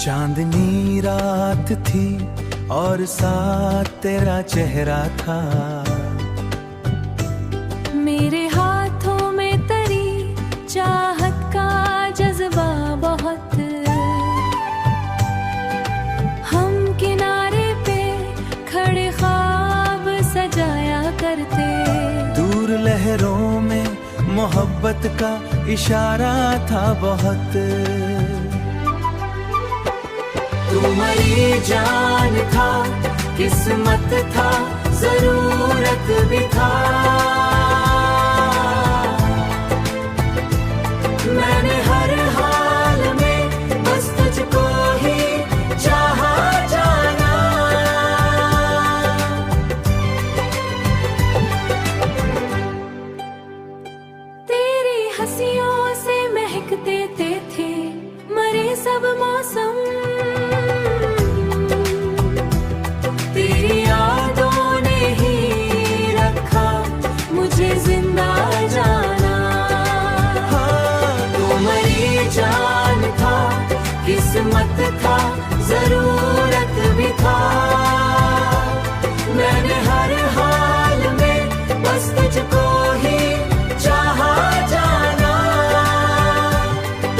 चांदनी रात थी और साथ तेरा चेहरा था, मेरे हाथों में तरी चाहत का जज्बा बहुत। हम किनारे पे खड़े ख्वाब सजाया करते, दूर लहरों में मोहब्बत का इशारा था बहुत। तू मेरी जान था, किस्मत था, जरूरत भी था। मैंने हर हाल में बस तुझको ही चाहा जाना। तेरी हंसियों से महकते थे मरे सब मौसम। तेरी यादों ने ही रखा मुझे जिंदा जाना। तू मेरी जान था, किस्मत था, जरूरत भी था। मैंने हर हाल में बस तुझको ही चाहा जाना।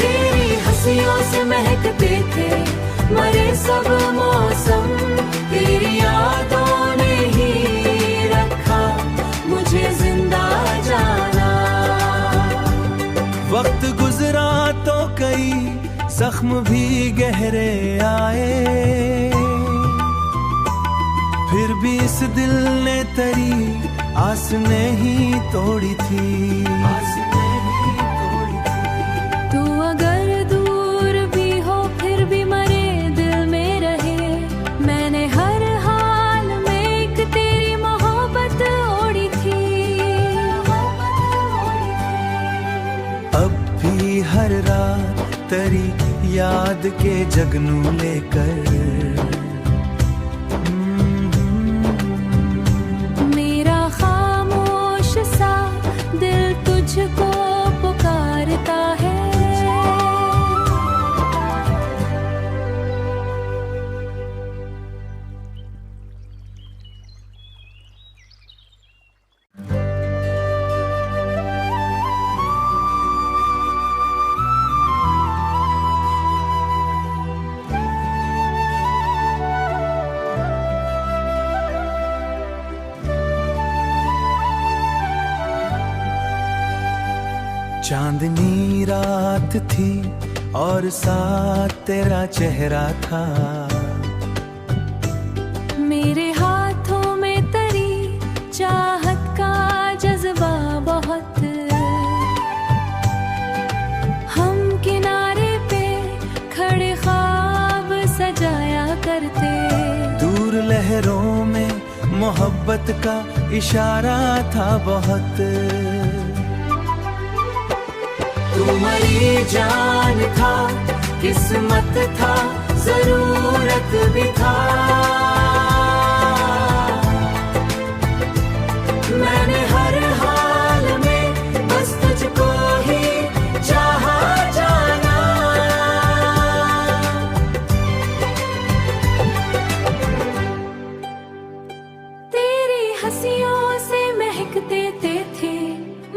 तेरी हंसियों से महकते थे मरे सब मौसम। तेरी यादों ने ही रखा मुझे जिंदा जाना। वक्त गुजरा तो कई जख्म भी गहरे आए, फिर भी इस दिल ने तेरी आस नहीं तोड़ी थी। तू अगर दूर भी हो फिर भी मरे दिल में रहे। मैंने हर हाल में एक तेरी मोहब्बत ओढ़ी थी। अब भी हर रात तेरी याद के जगनू लेकर मेरा खामोश सा दिल तुझको पुकारता है। चांदनी रात थी और साथ तेरा चेहरा था, मेरे हाथों में तरी चाहत का जज्बा बहुत। हम किनारे पे खड़े ख्वाब सजाया करते, दूर लहरों में मोहब्बत का इशारा था बहुत। तू मेरी जान था, किस्मत था, जरूरत भी था। मैंने हर हाल में बस तुझको ही चाहा जाना। तेरी हंसियों से महकते थे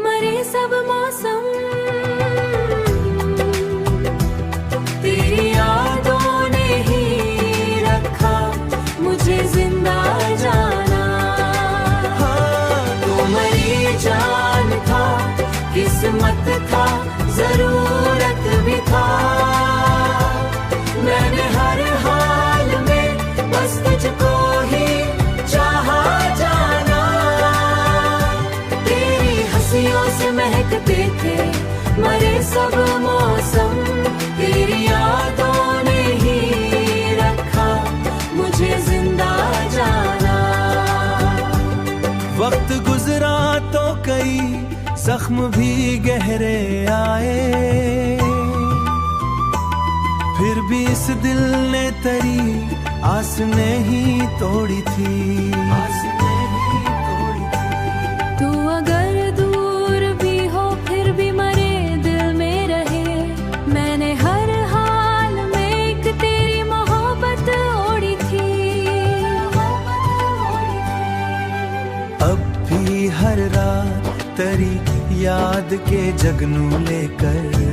मरे सब मौसम। तेरी यादों ने ही रखा मुझे जिंदा जाना। तू मेरी जान था, किस्मत था, जरूरत भी था। मैंने हर हाल में बस तुझको ही चाहा जाना। तेरी हंसियों से महकते थे मरे सब मौसम। तेरी यादों ने ही रखा मुझे जिंदा जाना। वक्त गुजरा तो कई जख्म भी गहरे आए, फिर भी इस दिल ने तेरी आस नहीं तोड़ी थी। तू अगर दूर भी हो फिर भी मरे दिल में रहे। मैंने हर हाल में एक तेरी के जगनू लेकर